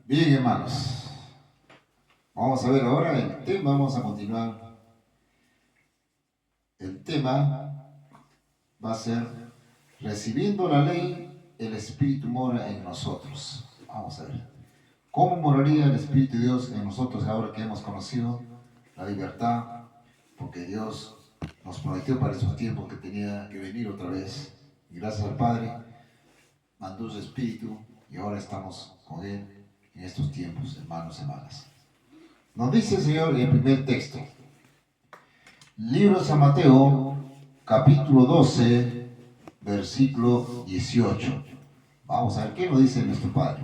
Bien, hermanos, vamos a ver ahora el tema, vamos a continuar. El tema va a ser recibiendo la ley, el Espíritu mora en nosotros. Vamos a ver, ¿cómo moraría el Espíritu de Dios en nosotros ahora que hemos conocido la libertad? Porque Dios nos prometió para esos tiempos que tenía que venir otra vez. Y gracias al Padre, mandó su Espíritu y ahora estamos con Él en estos tiempos, hermanos y hermanas. Nos dice el Señor en el primer texto, libro de San Mateo, capítulo 12, versículo 18. Vamos a ver qué nos dice nuestro Padre.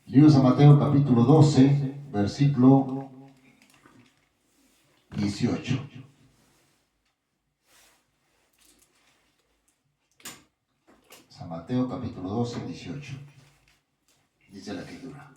Libro de San Mateo, capítulo 12, versículo 18. San Mateo, capítulo 12, 18. Dice la Escritura.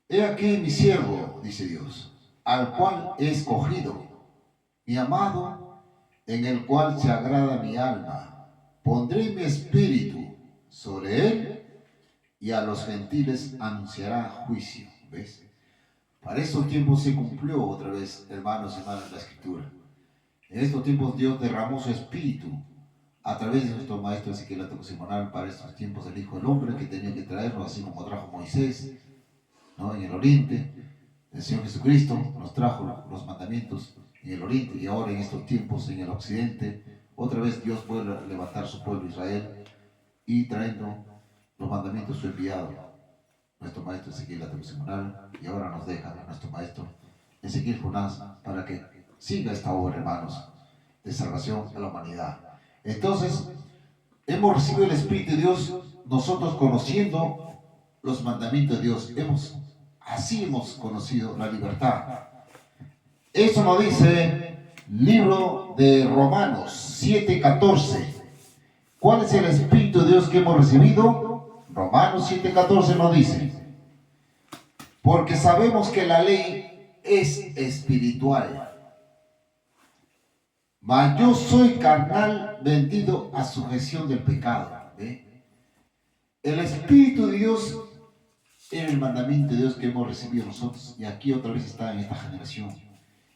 He aquí mi siervo, dice Dios, al cual he escogido, mi amado, en el cual se agrada mi alma. Pondré mi espíritu sobre él y a los gentiles anunciará juicio. ¿Ves? Para estos tiempos se cumplió otra vez, hermanos y hermanas, la Escritura. En estos tiempos Dios derramó su espíritu a través de nuestro maestro Ezequiel Atocosimonal para estos tiempos del Hijo del Hombre que tenía que traerlo, así como trajo Moisés, ¿no? En el oriente. El Señor Jesucristo nos trajo los mandamientos en el oriente y ahora en estos tiempos en el occidente. Otra vez Dios vuelve a levantar su pueblo Israel y trayendo los mandamientos su enviado, nuestro maestro Ezequiel Atocosimonal, y ahora nos deja nuestro maestro Ezequiel Jonás para que siga esta obra, hermanos, de salvación a la humanidad. Entonces, hemos recibido el Espíritu de Dios, nosotros conociendo los mandamientos de Dios, así hemos conocido la libertad. Eso nos dice libro de Romanos 7:14. ¿Cuál es el Espíritu de Dios que hemos recibido? Romanos 7:14 nos dice, porque sabemos que la ley es espiritual, mas yo soy carnal, vendido a sujeción del pecado. ¿Ve? El Espíritu de Dios era el mandamiento de Dios que hemos recibido nosotros y aquí otra vez está en esta generación.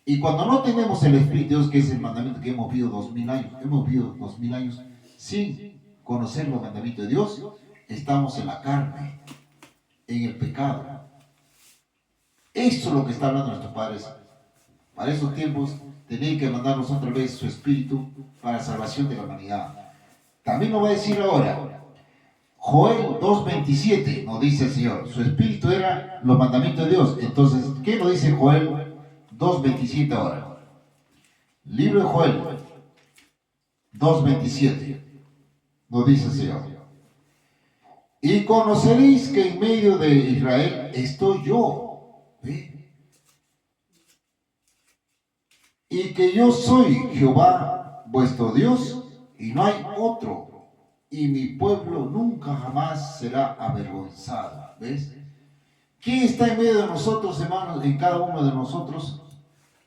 Y cuando no tenemos el Espíritu de Dios, que es el mandamiento que hemos vivido 2000 años, hemos vivido 2000 años sin conocer los mandamientos de Dios, estamos en la carne, en el pecado. Esto es lo que está hablando nuestros padres. Para esos tiempos tenía que mandarnos otra vez su Espíritu para la salvación de la humanidad. También nos va a decir ahora, Joel 2:27 nos dice el Señor, su Espíritu era los mandamientos de Dios. Entonces, ¿qué nos dice Joel 2:27 ahora? Libro de Joel 2:27 nos dice el Señor, y conoceréis que en medio de Israel estoy yo. ¿Ve? Y que yo soy Jehová vuestro Dios y no hay otro, y mi pueblo nunca jamás será avergonzado. ¿Ves? ¿Quién está en medio de nosotros, hermanos, en cada uno de nosotros?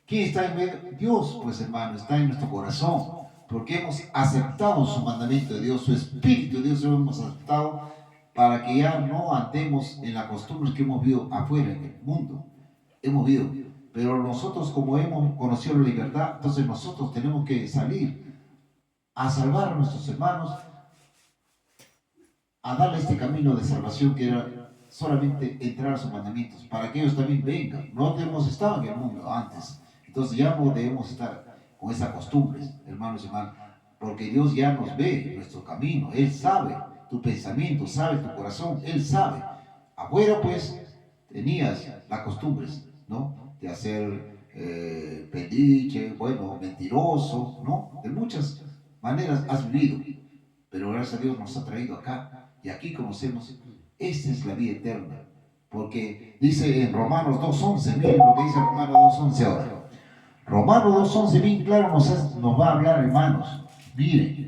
¿Quién está en medio? Dios, pues, hermano, está en nuestro corazón, porque hemos aceptado su mandamiento de Dios, su Espíritu de Dios lo hemos aceptado para que ya no andemos en las costumbres que hemos vivido afuera en el mundo. Hemos vivido. Pero nosotros, como hemos conocido la libertad, entonces nosotros tenemos que salir a salvar a nuestros hermanos, a darle este camino de salvación que era solamente entrar a sus mandamientos, para que ellos también vengan. No hemos estado en el mundo antes, entonces ya no debemos estar con esas costumbres, hermanos y hermanas, porque Dios ya nos ve nuestro camino, Él sabe tu pensamiento, sabe tu corazón, Él sabe. Afuera pues tenías las costumbres, ¿no? De hacer pediche, bueno, mentiroso, ¿no? De muchas maneras has vivido, pero gracias a Dios nos ha traído acá y aquí conocemos, esta es la vida eterna, porque dice en Romanos 2:11, miren lo que dice Romanos 2:11 ahora. Romanos 2:11 bien claro nos va a hablar, hermanos, miren,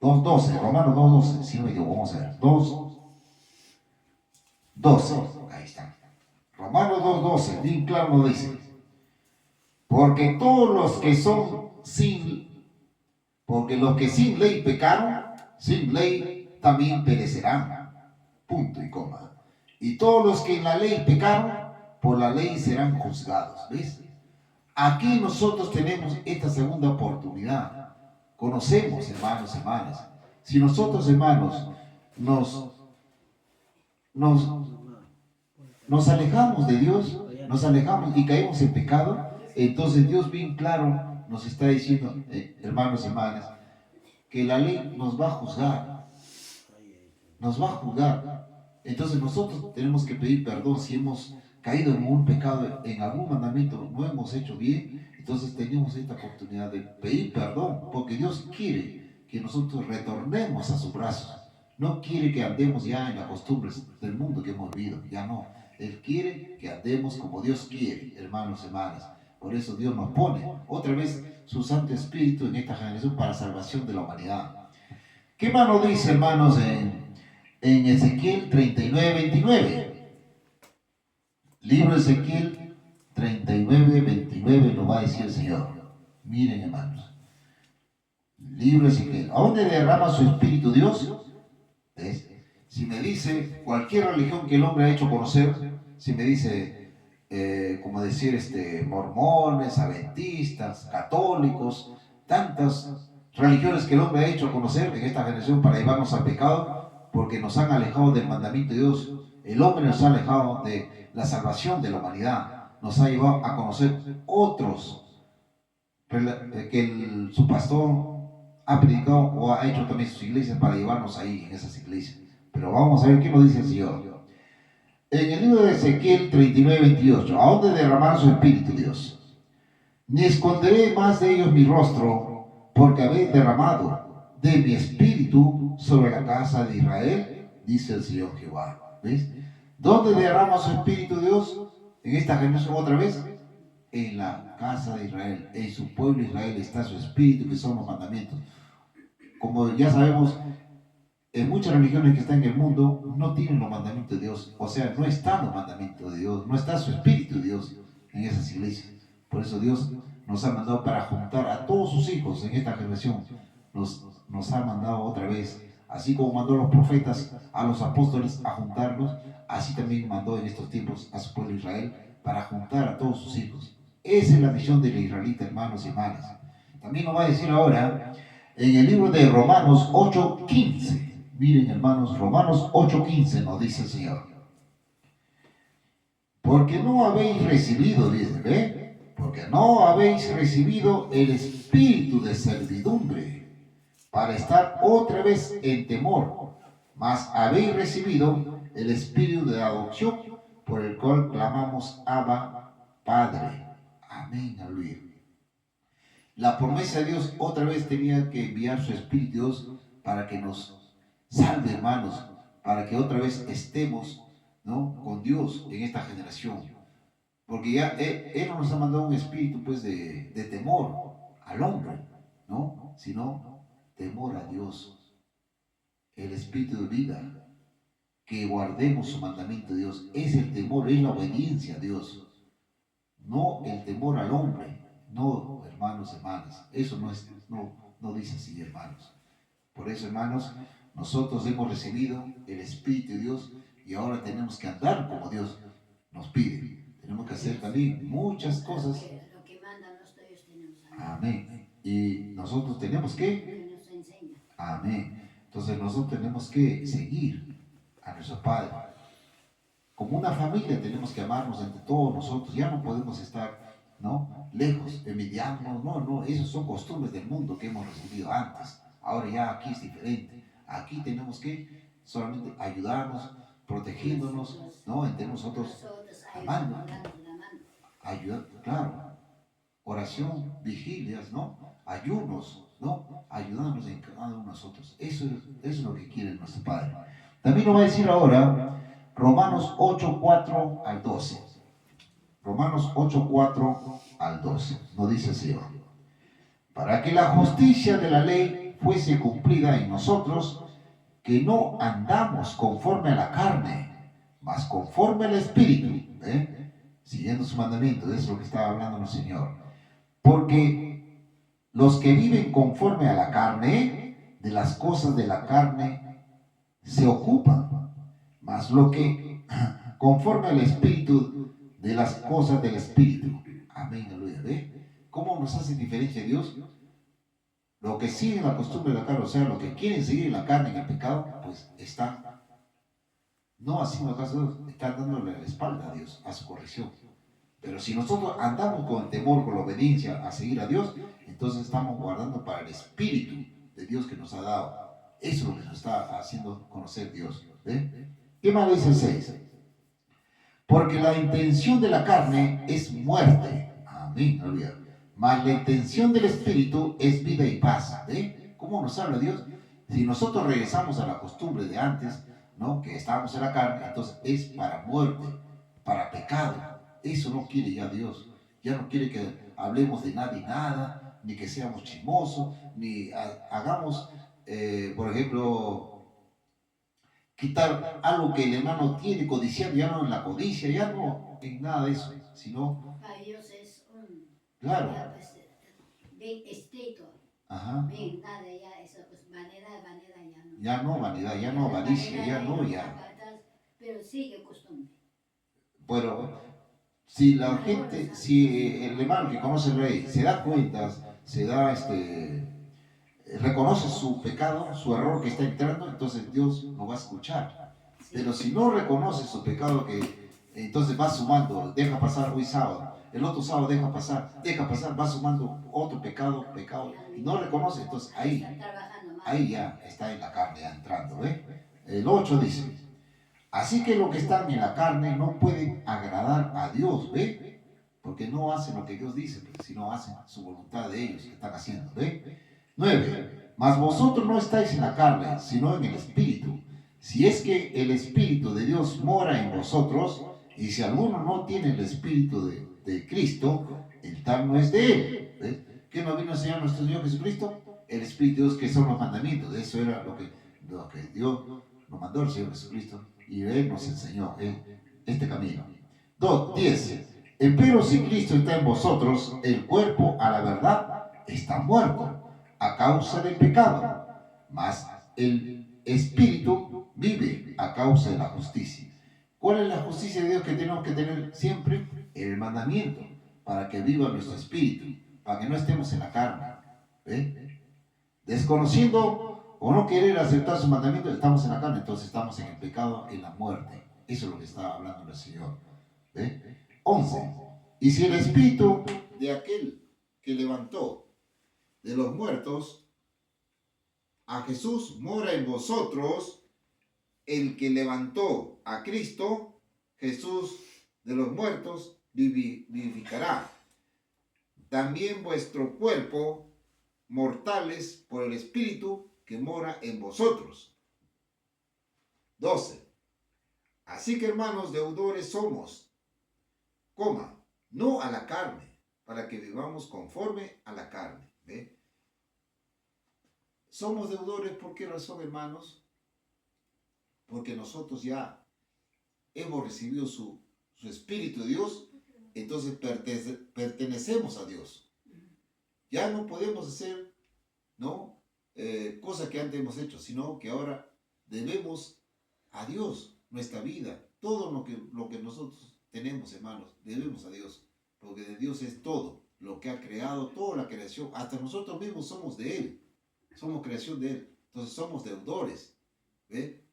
2:12, Romanos 2:12, si no me equivoco, vamos a ver, 2, 12. Ahí está. Romanos 2:12, bien claro lo dice. Porque todos los que son porque los que sin ley pecaron, sin ley también perecerán. Punto y coma. Y todos los que en la ley pecaron, por la ley serán juzgados. ¿Ves? Aquí nosotros tenemos esta segunda oportunidad. Conocemos, hermanos, hermanas. Si nosotros, hermanos, nos, nos alejamos de Dios, nos alejamos y caemos en pecado, entonces Dios bien claro nos está diciendo, hermanos, hermanas, que la ley nos va a juzgar. Nos va a juzgar. Entonces nosotros tenemos que pedir perdón si hemos caído en un pecado, en algún mandamiento no hemos hecho bien. Entonces tenemos esta oportunidad de pedir perdón, porque Dios quiere que nosotros retornemos a su brazo. No quiere que andemos ya en las costumbres del mundo que hemos vivido, ya no. Él quiere que andemos como Dios quiere, hermanos y hermanas. Por eso Dios nos pone otra vez su Santo Espíritu en esta generación para salvación de la humanidad. ¿Qué más nos dice, hermanos, en Ezequiel 39:29? Libro de Ezequiel 39:29 nos va a decir el Señor. Miren, hermanos. Libro de Ezequiel. ¿A dónde derrama su espíritu Dios? ¿Ves? Si me dice cualquier religión que el hombre ha hecho conocer, si me dice, como decir, mormones, adventistas, católicos, tantas religiones que el hombre ha hecho conocer en esta generación para llevarnos al pecado, porque nos han alejado del mandamiento de Dios. El hombre nos ha alejado de la salvación de la humanidad, nos ha llevado a conocer otros que su pastor ha predicado o ha hecho también sus iglesias para llevarnos ahí en esas iglesias. Pero vamos a ver qué nos dice el Señor. En el libro de Ezequiel 39:28, ¿a dónde derramar su espíritu Dios? Ni esconderé más de ellos mi rostro, porque habéis derramado de mi espíritu sobre la casa de Israel, dice el Señor Jehová. ¿Ves? ¿Dónde derrama su espíritu Dios? En esta generación otra vez, en la casa de Israel, en su pueblo Israel está su espíritu, que son los mandamientos. Como ya sabemos, en muchas religiones que están en el mundo no tienen los mandamientos de Dios, o sea, no están los mandamientos de Dios, no está su espíritu de Dios en esas iglesias. Por eso Dios nos ha mandado para juntar a todos sus hijos en esta generación. Nos ha mandado otra vez, así como mandó a los profetas, a los apóstoles a juntarlos, así también mandó en estos tiempos a su pueblo Israel para juntar a todos sus hijos. Esa es la misión del israelita, hermanos y hermanas. También nos va a decir ahora en el libro de Romanos 8:15. Miren, hermanos, Romanos 8:15 nos dice el Señor. Porque no habéis recibido, dice, ¿ve? Porque no habéis recibido el espíritu de servidumbre para estar otra vez en temor, mas habéis recibido el espíritu de adopción por el cual clamamos Abba, Padre. Amén, aleluya. La promesa de Dios otra vez tenía que enviar su espíritu Dios para que nos salve, hermanos, para que otra vez estemos, ¿no?, con Dios en esta generación. Porque ya Él no nos ha mandado un espíritu pues de temor al hombre, ¿no?, sino temor a Dios. El espíritu de vida, que guardemos su mandamiento de Dios. Es el temor, es la obediencia a Dios. No el temor al hombre. No, hermanos, hermanas. Eso no dice así, hermanos. Por eso, hermanos, nosotros hemos recibido el Espíritu de Dios y ahora tenemos que andar como Dios nos pide. Tenemos que hacer también muchas cosas. Lo que mandan los tuyos tenemos. Amén. Y nosotros tenemos que. Amén. Entonces nosotros tenemos que seguir a nuestro Padre. Como una familia tenemos que amarnos entre todos nosotros. Ya no podemos estar, ¿no?, lejos, envidiarnos. No, esas son costumbres del mundo que hemos recibido antes. Ahora ya aquí es diferente. Aquí tenemos que solamente ayudarnos, protegiéndonos, ¿no?, entre nosotros, amando, ayudar, claro, oración, vigilias, ¿no?, ayunos, ¿no?, ayudarnos en cada uno de nosotros. Eso es lo que quiere nuestro Padre. También nos va a decir ahora Romanos 8:4 al 12. Romanos 8:4 al 12. Nos dice el Señor: para que la justicia de la ley fuese cumplida en nosotros, que no andamos conforme a la carne, mas conforme al Espíritu, siguiendo su mandamiento, de eso es lo que estaba hablando el Señor. Porque los que viven conforme a la carne, de las cosas de la carne se ocupan, mas lo que conforme al Espíritu, de las cosas del Espíritu. Amén, aleluya. ¿Ve? ¿Cómo nos hace diferencia Dios? Lo que siguen la costumbre de la carne, o sea, lo que quieren seguir la carne en el pecado, pues están no haciendo caso a Dios, están dándole la espalda a Dios, a su corrección. Pero si nosotros andamos con temor, con la obediencia a seguir a Dios, entonces estamos guardando para el Espíritu de Dios que nos ha dado. Eso es lo que nos está haciendo conocer Dios. ¿Ve? ¿Qué más dice el 6? Porque la intención de la carne es muerte. Amén, aleluya. Mas la intención del Espíritu es vida y paz. ¿Ve? ¿Cómo nos habla Dios? Si nosotros regresamos a la costumbre de antes, ¿no? Que estábamos en la carne, entonces es para muerte, para pecado. Eso no quiere ya Dios. Ya no quiere que hablemos de nada y nada, ni que seamos chismosos, ni hagamos, por ejemplo, quitar algo que el hermano tiene, codiciando, ya no en la codicia, ya no en nada de eso, sino, Para Dios es claro, ya pues, bien estricto. ajá, Bien, nada, ya eso, pues vanidad, vanidad ya no. ya no vanidad, ya no La avaricia, ya vanidad no, ahí ya. apartas, pero sigue costumbre. Pero si la gente, si el hermano que conoce al rey se da cuenta, se da reconoce su pecado, su error que está entrando, entonces Dios lo va a escuchar. Pero si no reconoce su pecado, que entonces va sumando, deja pasar hoy sábado, el otro sábado deja pasar, va sumando otro pecado, y no reconoce, entonces ahí ya está en la carne ya entrando, ¿ve? El 8 dice, así que los que están en la carne no pueden agradar a Dios, ¿ve? Porque no hacen lo que Dios dice, sino hacen su voluntad de ellos que están haciendo, ¿ve? 9. Mas vosotros no estáis en la carne, sino en el Espíritu. Si es que el Espíritu de Dios mora en vosotros, y si alguno no tiene el Espíritu de Cristo, el tal no es de él. ¿Ves? ¿Qué nos vino a enseñar nuestro Señor Jesucristo? El Espíritu de Dios, que son los mandamientos. Eso era lo que Dios nos mandó el Señor Jesucristo. Y Él nos enseñó este camino. 10. Pero si Cristo está en vosotros, el cuerpo a la verdad está muerto a causa del pecado, mas el Espíritu vive a causa de la justicia. ¿Cuál es la justicia de Dios que tenemos que tener siempre? El mandamiento, para que viva nuestro espíritu, para que no estemos en la carne. ¿Ve? Desconociendo o no querer aceptar su mandamiento, estamos en la carne, entonces estamos en el pecado, en la muerte. Eso es lo que está hablando el Señor. ¿Ve? 11. Y si el espíritu de aquel que levantó de los muertos a Jesús mora en vosotros, el que levantó a Cristo, Jesús de los muertos, vivificará también vuestro cuerpo, mortales por el Espíritu que mora en vosotros. 12. Así que hermanos, deudores somos, no a la carne, para que vivamos conforme a la carne. ¿Ve? Somos deudores, ¿por qué razón, hermanos? Porque nosotros ya hemos recibido su Espíritu de Dios, entonces pertenecemos a Dios. Ya no podemos hacer, ¿no? Cosas que antes hemos hecho, sino que ahora debemos a Dios nuestra vida, todo lo que nosotros tenemos, hermanos, debemos a Dios, porque de Dios es todo, lo que ha creado, toda la creación, hasta nosotros mismos somos de Él, somos creación de Él, entonces somos deudores, ¿ve?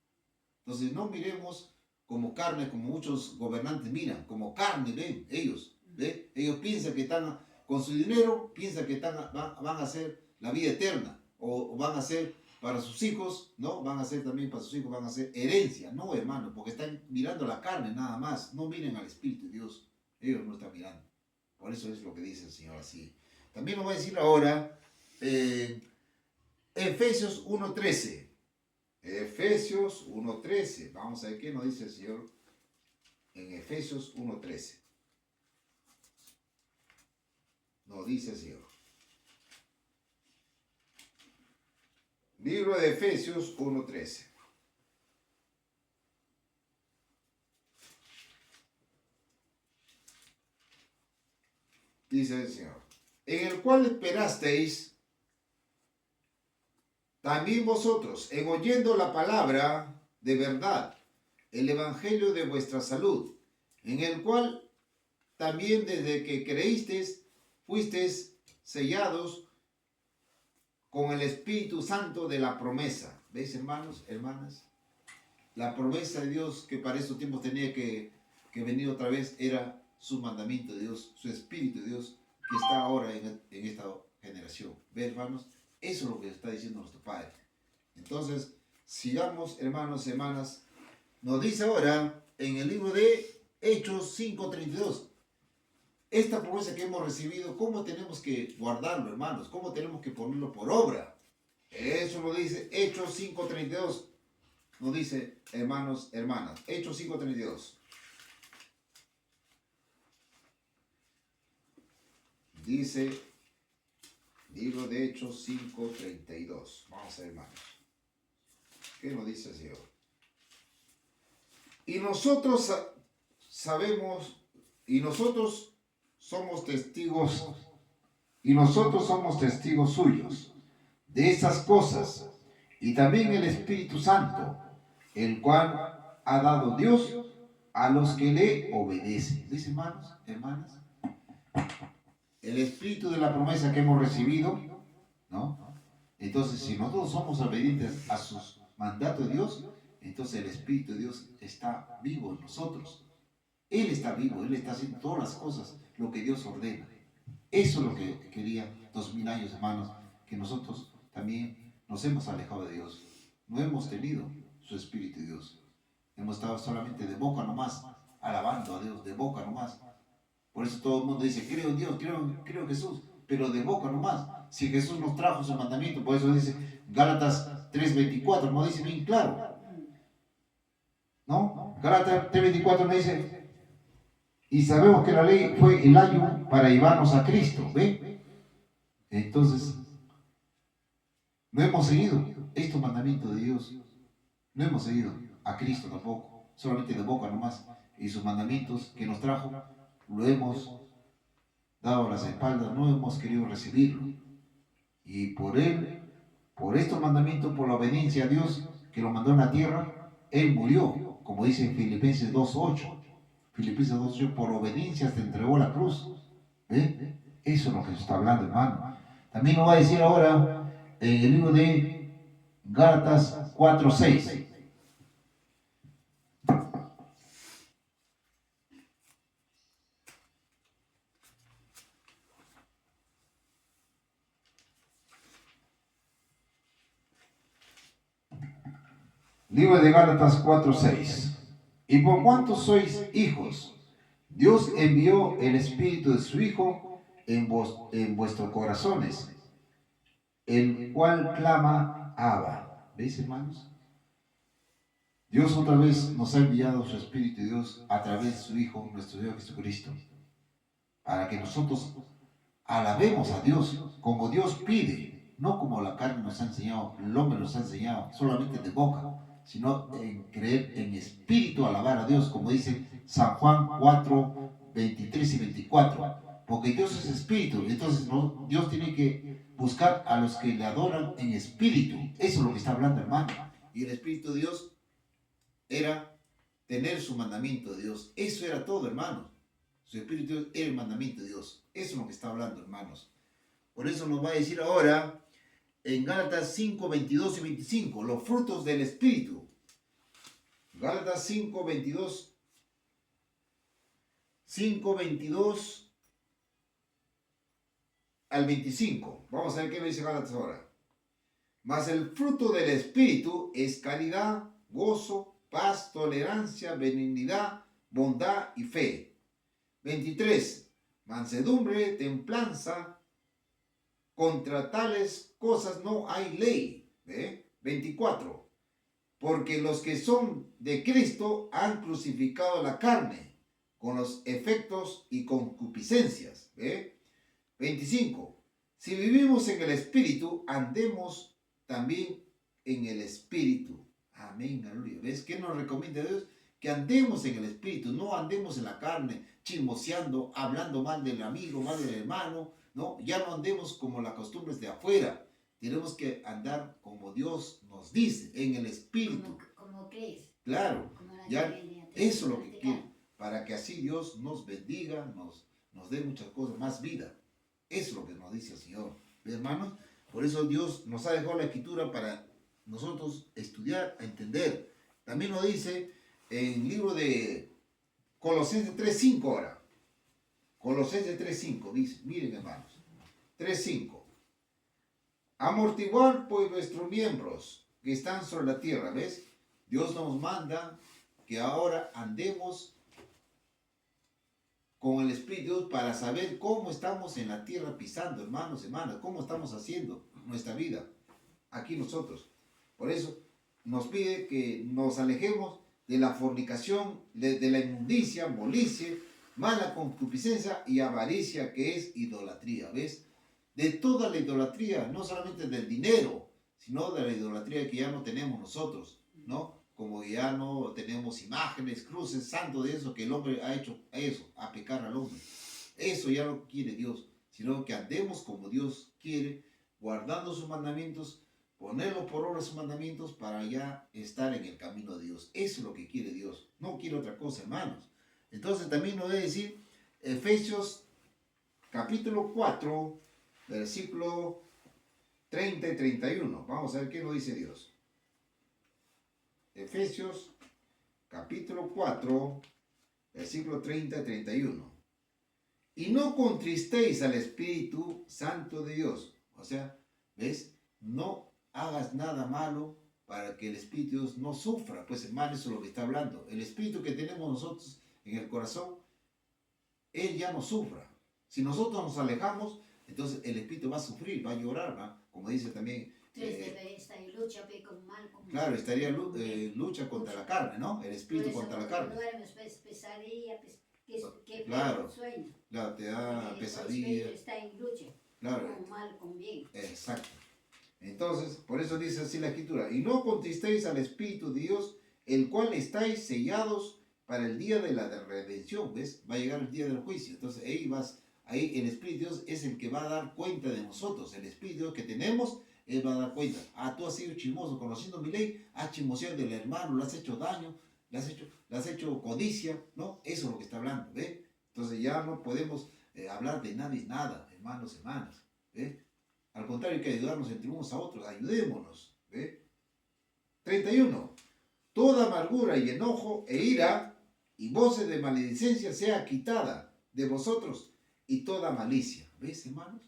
Entonces no miremos como carne, como muchos gobernantes miran, como carne ven ellos, ¿ve? Ellos piensan que están, con su dinero, piensan que van a hacer la vida eterna, o van a hacer para sus hijos, ¿no? Van a hacer también para sus hijos, van a hacer herencia, no, hermano, porque están mirando la carne nada más, no miren al Espíritu de Dios, ellos no están mirando. Por eso es lo que dice el Señor así. También nos va a decir ahora, Efesios 1:13. Efesios 1:13. Vamos a ver qué nos dice el Señor en Efesios 1:13. Nos dice el Señor. Libro de Efesios 1:13. dice el Señor, en el cual esperasteis también vosotros, en oyendo la palabra de verdad, el evangelio de vuestra salud, en el cual también desde que creísteis, fuisteis sellados con el Espíritu Santo de la promesa. ¿Veis, hermanos, hermanas? La promesa de Dios que para estos tiempos tenía que venir otra vez era su mandamiento de Dios, su Espíritu de Dios que está ahora en esta generación. ¿Ve, hermanos? Eso es lo que está diciendo nuestro Padre. Entonces, sigamos, hermanos y hermanas. Nos dice ahora en el libro de Hechos 5:32. Esta promesa que hemos recibido, ¿cómo tenemos que guardarlo, hermanos? ¿Cómo tenemos que ponerlo por obra? Eso lo dice Hechos 5:32. Nos dice, hermanos, hermanas. Hechos 5:32. Dice, libro de Hechos 5:32. Vamos a ver, hermanos. ¿Qué nos dice el Señor? Y nosotros sabemos, y nosotros somos testigos suyos de esas cosas, y también el Espíritu Santo, el cual ha dado Dios a los que le obedecen. ¿Dice, hermanos, hermanas? El Espíritu de la promesa que hemos recibido, ¿no? Entonces, si nosotros somos obedientes a sus mandatos de Dios, entonces el Espíritu de Dios está vivo en nosotros. Él está vivo, Él está haciendo todas las cosas, lo que Dios ordena. Eso es lo que quería 2000 años, hermanos, que nosotros también nos hemos alejado de Dios. No hemos tenido su Espíritu de Dios. Hemos estado solamente de boca nomás, alabando a Dios, de boca nomás. Por eso todo el mundo dice, creo en Dios, creo en Jesús, pero de boca nomás. Si Jesús nos trajo su mandamiento, por eso dice Gálatas 3:24, no dice bien claro. ¿No? Gálatas 3:24 nos dice, y sabemos que la ley fue el ayo para llevarnos a Cristo, ¿ve? Entonces, no hemos seguido estos mandamientos de Dios. No hemos seguido a Cristo tampoco, solamente de boca nomás. Y sus mandamientos que nos trajo, lo hemos dado a las espaldas, no hemos querido recibirlo. Y por Él, por estos mandamientos, por la obediencia a Dios que lo mandó en la tierra, Él murió, como dice en Filipenses 2:8. Filipenses 2:8, por obediencia se entregó la cruz. ¿Ve? Eso es lo que se está hablando, hermano. También nos va a decir ahora en el libro de Gálatas 4:6. Libro de Gálatas 4:6. Y por cuanto sois hijos, Dios envió el Espíritu de su Hijo en vuestros corazones, el cual clama Abba. ¿Veis, hermanos? Dios otra vez nos ha enviado su Espíritu de Dios a través de su Hijo, nuestro Dios Jesucristo, para que nosotros alabemos a Dios como Dios pide, no como la carne nos ha enseñado, el hombre nos ha enseñado, solamente de boca, sino en creer en espíritu, alabar a Dios, como dice San Juan 4:23 y 24, porque Dios es espíritu, entonces no, Dios tiene que buscar a los que le adoran en espíritu. Eso es lo que está hablando, hermano. Y el Espíritu de Dios era tener su mandamiento de Dios. Eso era todo, hermanos. Su Espíritu de Dios era el mandamiento de Dios. Eso es lo que está hablando, hermanos. Por eso nos va a decir ahora en Gálatas 5:22 y 25, los frutos del Espíritu. Gálatas 5:22 al 25. Vamos a ver qué nos dice Gálatas ahora. Mas el fruto del Espíritu es caridad, gozo, paz, tolerancia, benignidad, bondad y fe. 23. Mansedumbre, templanza. Contra tales cosas no hay ley. 24. Porque los que son de Cristo han crucificado la carne con los efectos y concupiscencias. 25. Si vivimos en el Espíritu, andemos también en el Espíritu. Amén, aleluya. ¿Ves qué nos recomienda Dios? que andemos en el Espíritu, no andemos en la carne, chismoseando, hablando mal del amigo, mal del hermano, ¿no? Ya no andemos como las costumbres de afuera. Tenemos que andar como Dios nos dice, en el Espíritu. Como crees. Claro, Como la ya Biblia te eso es lo que practicar. quiere, para que así Dios nos bendiga, nos dé muchas cosas, más vida. Eso es lo que nos dice el Señor. ¿Ve, hermanos? Por eso Dios nos ha dejado la Escritura para nosotros estudiar, entender. También nos dice en el libro de Colosenses 3.5 ahora. Colosenses 3.5 dice, miren hermanos, 3.5. Amortiguar pues nuestros miembros que están sobre la tierra, ¿ves? Dios nos manda que ahora andemos con el Espíritu de Dios para saber cómo estamos en la tierra pisando, hermanos, hermanas, cómo estamos haciendo nuestra vida aquí nosotros. Por eso nos pide que nos alejemos de la fornicación, de la inmundicia, molicie, mala concupiscencia y avaricia, que es idolatría, ¿ves? De toda la idolatría, no solamente del dinero, sino de la idolatría que ya no tenemos nosotros, ¿no? Como ya no tenemos imágenes, cruces, santos de eso, que el hombre ha hecho eso, a pecar al hombre. Eso ya no quiere Dios, sino que andemos como Dios quiere, guardando sus mandamientos, ponerlo por obra sus mandamientos para ya estar en el camino de Dios. Eso es lo que quiere Dios, no quiere otra cosa, hermanos. Entonces también nos debe decir Efesios capítulo 4, versículo 30 y 31. Vamos a ver qué nos dice Dios. Efesios capítulo 4, versículo 30 y 31. Y no contristéis al Espíritu Santo de Dios. O sea, ¿ves? No hagas nada malo para que el Espíritu de Dios no sufra. Pues hermano, eso es lo que está hablando. El Espíritu que tenemos nosotros en el corazón, Él ya no sufra. Si nosotros nos alejamos, entonces el Espíritu va a sufrir, va a llorar, ¿no? Como dice también. Está en lucha con mal. Claro, estaría lucha contra la carne, ¿no? El Espíritu contra la carne. Duermes, pesadilla, que Claro. sueño. Claro, te da El pesadilla. espíritu está en lucha. Claro. Con mal, con bien. Exacto. Entonces, por eso dice así la Escritura. Y no contristéis al Espíritu de Dios, el cual estáis sellados para el día de la redención. ¿Ves? Va a llegar el día del juicio. Entonces, ahí el Espíritu de Dios es el que va a dar cuenta de nosotros. El Espíritu de Dios que tenemos, Él va a dar cuenta. Ah, tú has sido chismoso, conociendo mi ley, has chismoseado del hermano, le has hecho daño, le has hecho codicia, ¿no? Eso es lo que está hablando, ¿ves? Entonces ya no podemos hablar de nadie, nada, hermanos, hermanas, ¿ves? Al contrario, hay que ayudarnos entre unos a otros, ayudémonos, ¿ves? 31. Toda amargura y enojo e ira y voces de maledicencia sea quitada de vosotros y toda malicia. ¿Ves, hermanos?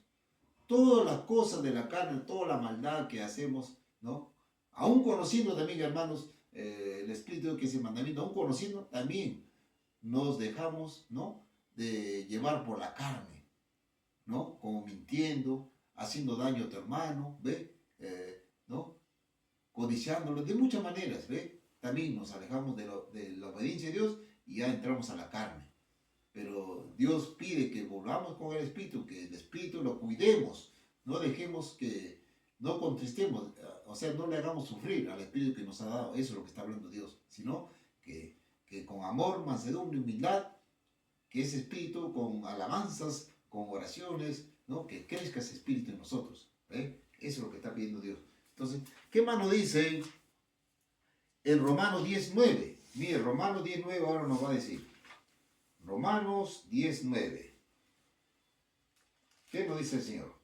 Todas las cosas de la carne, toda la maldad que hacemos, ¿no? Aún conociendo también, hermanos, el Espíritu que es el mandamiento, aún conociendo, también nos dejamos, ¿no? De llevar por la carne, ¿no? Como mintiendo, haciendo daño a tu hermano, ¿ve? ¿No? Codiciándolo, de muchas maneras, ¿ve? También nos alejamos de la obediencia de Dios y ya entramos a la carne. Pero Dios pide que volvamos con el Espíritu, que el Espíritu lo cuidemos, no dejemos que, no contristemos, o sea, no le hagamos sufrir al Espíritu que nos ha dado, eso es lo que está hablando Dios, sino que con amor, mansedumbre, humildad, que ese Espíritu con alabanzas, con oraciones, ¿no? Que crezca ese Espíritu en nosotros, ¿ve? Eso es lo que está pidiendo Dios. Entonces, ¿qué más nos dice en Romanos 10:9? Mire, Romanos 10:9 ahora nos va a decir. Romanos 10:9. ¿Qué nos dice el Señor?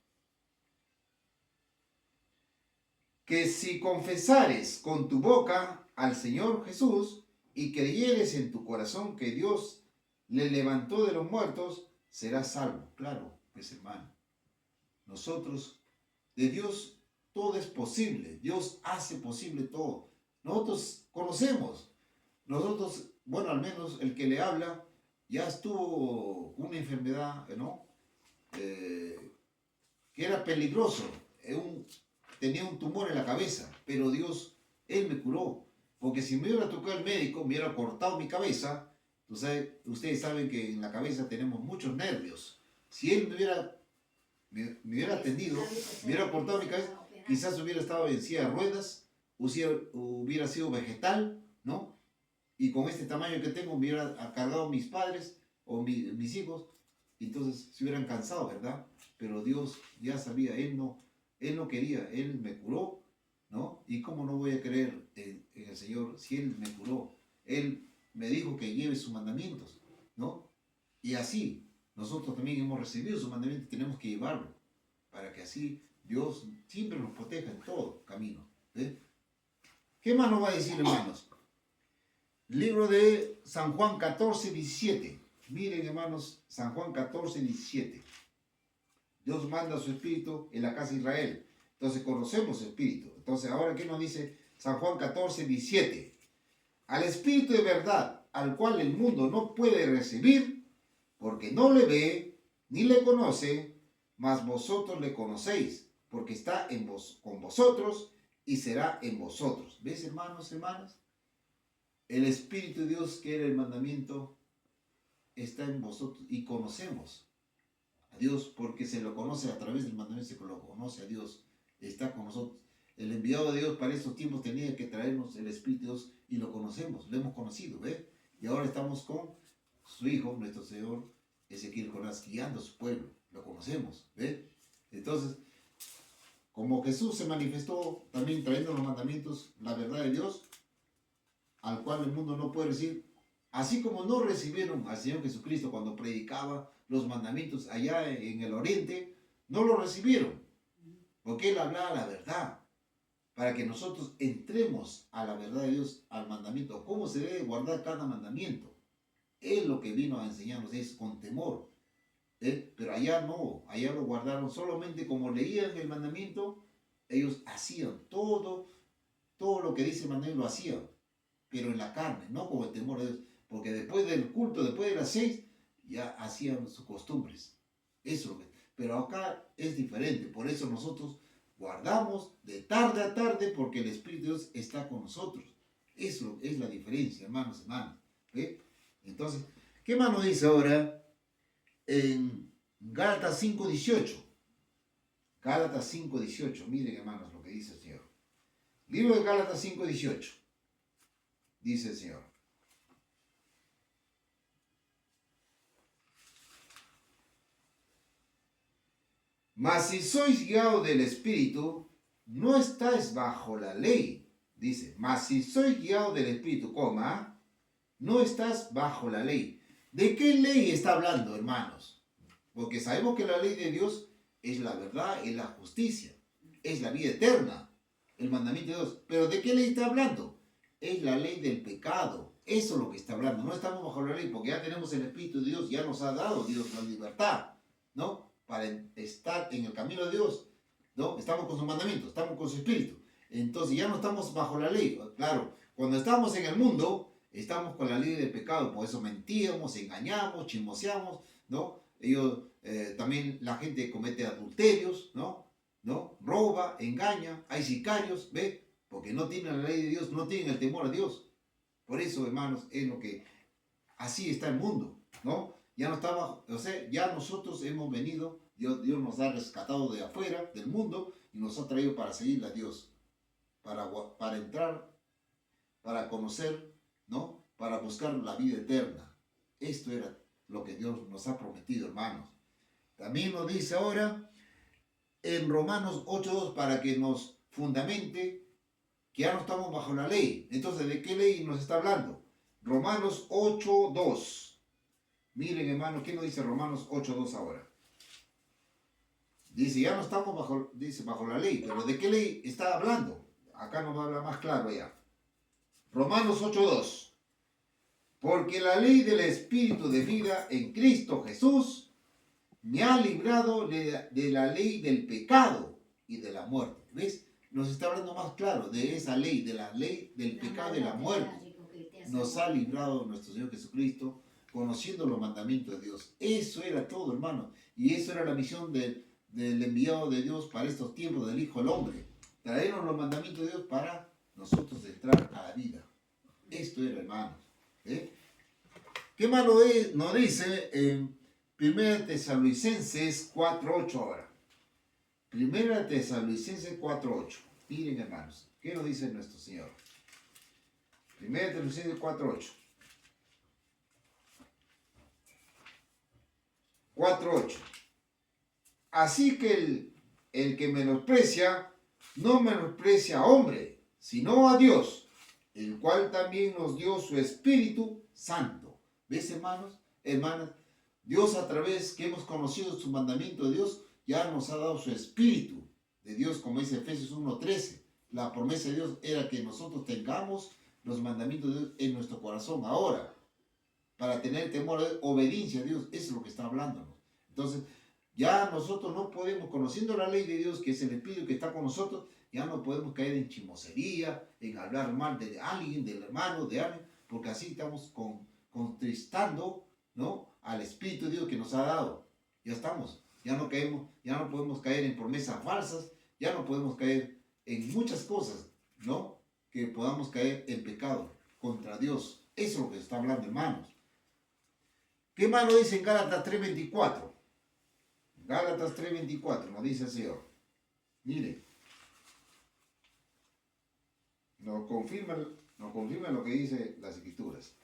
Que si confesares con tu boca al Señor Jesús y creyeres en tu corazón que Dios le levantó de los muertos, serás salvo. Claro, pues hermano, nosotros, de Dios, todo es posible. Dios hace posible todo. Nosotros conocemos. Nosotros, bueno, al menos el que le habla, ya estuvo una enfermedad, ¿no? Que era peligroso. Tenía un tumor en la cabeza, pero Dios, Él me curó. Porque si me hubiera tocado el médico, me hubiera cortado mi cabeza. Ustedes saben que en la cabeza tenemos muchos nervios. Si Él me hubiera atendido, me hubiera cortado mi cabeza, quizás hubiera estado en silla de ruedas, hubiera sido vegetal, ¿no? y con este tamaño que tengo me hubiera cargado mis padres o mis hijos, entonces se hubieran cansado, ¿verdad? Pero Dios ya sabía, Él no quería, Él me curó, ¿no? ¿Y cómo no voy a creer en el Señor si Él me curó? Él me dijo que lleve sus mandamientos, ¿no? Y así, nosotros también hemos recibido sus mandamientos y tenemos que llevarlo, para que así Dios siempre nos proteja en todo camino. ¿Ve? ¿Qué más nos va a decir, hermanos? Libro de San Juan 14, 17. Miren, hermanos, San Juan 14, 17. Dios manda su Espíritu en la casa de Israel. Entonces conocemos su Espíritu. Entonces, ahora, ¿qué nos dice San Juan 14, 17? Al Espíritu de verdad, al cual el mundo no puede recibir, porque no le ve ni le conoce, mas vosotros le conocéis, porque está con vosotros y será en vosotros. ¿Ves, hermanos, hermanas? El Espíritu de Dios, que era el mandamiento, está en vosotros y conocemos a Dios porque se lo conoce a través del mandamiento, se lo conoce a Dios, está con nosotros. El enviado de Dios para estos tiempos tenía que traernos el Espíritu de Dios y lo conocemos, lo hemos conocido, ¿ve? Y ahora estamos con su Hijo, nuestro Señor Ezequiel Jonás, guiando a su pueblo, lo conocemos, ¿ve? Entonces, como Jesús se manifestó también trayendo los mandamientos, la verdad de Dios, al cual el mundo no puede recibir, así como no recibieron al Señor Jesucristo cuando predicaba los mandamientos allá en el oriente, no lo recibieron, porque Él hablaba la verdad, para que nosotros entremos a la verdad de Dios, al mandamiento, cómo se debe guardar cada mandamiento. Él lo que vino a enseñarnos es con temor, pero allá no, allá lo guardaron solamente como leían el mandamiento, ellos hacían todo lo que dice el mandamiento lo hacían, pero en la carne, no con el temor de Dios, porque después del culto, después de las 6, ya hacían sus costumbres. Eso, pero acá es diferente, por eso nosotros guardamos de tarde a tarde, porque el Espíritu de Dios está con nosotros. Eso es la diferencia, hermanos, hermanas. ¿Ve? Entonces, ¿qué más nos dice ahora en Gálatas 5:18? Gálatas 5:18, miren, hermanos, lo que dice el Señor. Libro de Gálatas 5:18. Dice el Señor: mas si sois guiados del Espíritu, no estáis bajo la ley. Dice, mas si sois guiados del Espíritu, no estás bajo la ley. ¿De qué ley está hablando, hermanos? Porque sabemos que la ley de Dios es la verdad, es la justicia, es la vida eterna, el mandamiento de Dios. ¿Pero de qué ley está hablando? Es la ley del pecado. Eso es lo que está hablando. No estamos bajo la ley porque ya tenemos el Espíritu de Dios, ya nos ha dado Dios la libertad, ¿no? Para estar en el camino de Dios, ¿no? Estamos con sus mandamientos, estamos con su Espíritu. Entonces ya no estamos bajo la ley. Claro, cuando estamos en el mundo, estamos con la ley del pecado, por eso mentíamos, engañamos, chismoseamos, ¿no? Ellos, también la gente comete adulterios, ¿no? Roba, engaña, hay sicarios, ¿ve? Porque no tienen la ley de Dios, no tienen el temor a Dios. Por eso, hermanos, es lo que así está el mundo, ¿no? Ya no estaba, o sea, ya nosotros hemos venido, Dios nos ha rescatado de afuera, del mundo, y nos ha traído para seguirle a Dios, para entrar, para conocer, ¿no? Para buscar la vida eterna. Esto era lo que Dios nos ha prometido, hermanos. También nos dice ahora en Romanos 8:2 para que nos fundamente que ya no estamos bajo la ley. Entonces, ¿de qué ley nos está hablando? Romanos 8:2. Miren, hermanos, ¿qué nos dice Romanos 8:2 ahora? Dice, ya no estamos bajo la ley, pero ¿de qué ley está hablando? Acá nos va a hablar más claro ya. Romanos 8:2. Porque la ley del Espíritu de vida en Cristo Jesús me ha librado de la ley del pecado y de la muerte. ¿Ves? Nos está hablando más claro de esa ley, de la ley del pecado y de la muerte. Nos ha librado nuestro Señor Jesucristo, conociendo los mandamientos de Dios. Eso era todo, hermano. Y eso era la misión del enviado de Dios para estos tiempos, del Hijo del Hombre. Traernos los mandamientos de Dios para nosotros entrar a la vida. Esto era, hermanos. ¿Qué más nos dice en 1 Tesalonicenses 4:8 ahora? 1 Tesalonicenses 4:8. Miren, hermanos, ¿qué nos dice nuestro Señor? Primera de Tesalonicenses 4:8. 4:8. Así que el que menosprecia, no menosprecia a hombre, sino a Dios, el cual también nos dio su Espíritu Santo. ¿Ves, hermanos? Hermanas, Dios, a través que hemos conocido su mandamiento de Dios, ya nos ha dado su Espíritu de Dios, como dice Efesios 1:13. La promesa de Dios era que nosotros tengamos los mandamientos de Dios en nuestro corazón ahora, para tener temor, obediencia a Dios. Eso es lo que está hablándonos. Entonces, ya nosotros no podemos, conociendo la ley de Dios, que es el Espíritu que está con nosotros, ya no podemos caer en chismosería, en hablar mal de alguien, del hermano, de alguien, porque así estamos contristando, ¿no?, al Espíritu de Dios que nos ha dado. Ya estamos, ya no caemos, ya no podemos caer en promesas falsas, ya no podemos caer en muchas cosas, ¿no?, que podamos caer en pecado contra Dios. Eso es lo que se está hablando, hermanos. ¿Qué más nos dice en Gálatas 3:24? Gálatas 3:24 nos dice el Señor. Mire, nos confirma lo que dice las Escrituras.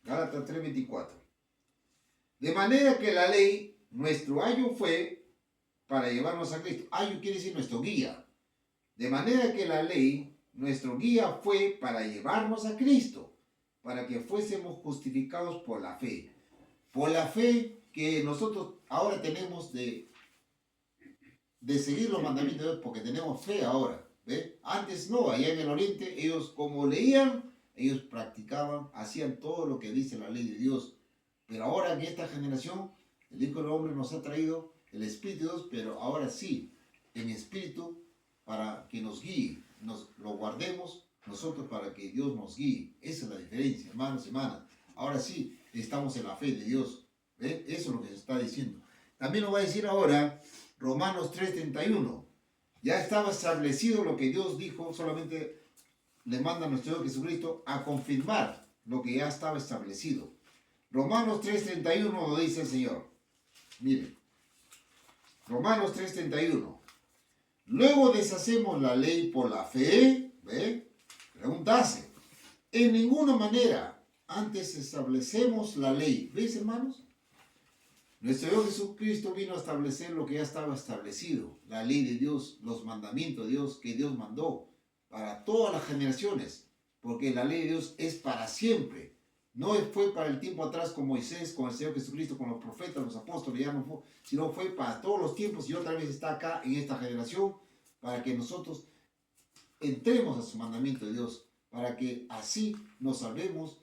Gálatas 3:24. De manera que la ley, nuestro ayo fue para llevarnos a Cristo. Ayo quiere decir nuestro guía. De manera que la ley, nuestro guía fue para llevarnos a Cristo, para que fuésemos justificados por la fe. Por la fe que nosotros ahora tenemos de seguir los mandamientos de Dios, porque tenemos fe ahora. ¿Ve? Antes no, allá en el oriente, ellos como leían, ellos practicaban, hacían todo lo que dice la ley de Dios. Pero ahora en esta generación, el Hijo del Hombre nos ha traído el Espíritu de Dios, pero ahora sí, en espíritu, para que nos guíe, nos lo guardemos nosotros para que Dios nos guíe. Esa es la diferencia, hermanos y hermanas. Ahora sí, estamos en la fe de Dios. ¿Ve? Eso es lo que se está diciendo. También nos va a decir ahora Romanos 3:31. Ya estaba establecido lo que Dios dijo, solamente le manda a nuestro Señor Jesucristo a confirmar lo que ya estaba establecido. Romanos 3:31 nos dice el Señor. Miren, Romanos 3:31. Luego deshacemos la ley por la fe. ¿Ve? Preguntase. En ninguna manera antes establecemos la ley. ¿Ves, hermanos? Nuestro Señor Jesucristo vino a establecer lo que ya estaba establecido. La ley de Dios, los mandamientos de Dios que Dios mandó para todas las generaciones. Porque la ley de Dios es para siempre. No fue para el tiempo atrás con Moisés, con el Señor Jesucristo, con los profetas, los apóstoles, ya no fue, sino fue para todos los tiempos y otra vez está acá en esta generación para que nosotros entremos a su mandamiento de Dios, para que así nos salvemos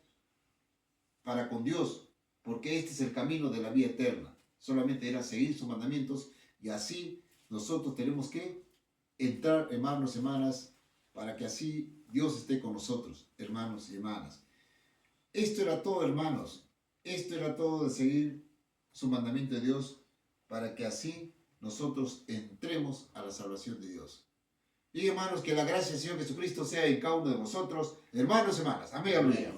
para con Dios, porque este es el camino de la vida eterna. Solamente era seguir sus mandamientos y así nosotros tenemos que entrar, hermanos y hermanas, para que así Dios esté con nosotros, hermanos y hermanas. Esto era todo, hermanos. Esto era todo de seguir su mandamiento de Dios para que así nosotros entremos a la salvación de Dios. Y hermanos, que la gracia del Señor Jesucristo sea en cada uno de vosotros, hermanos y hermanas. Amén. Amén.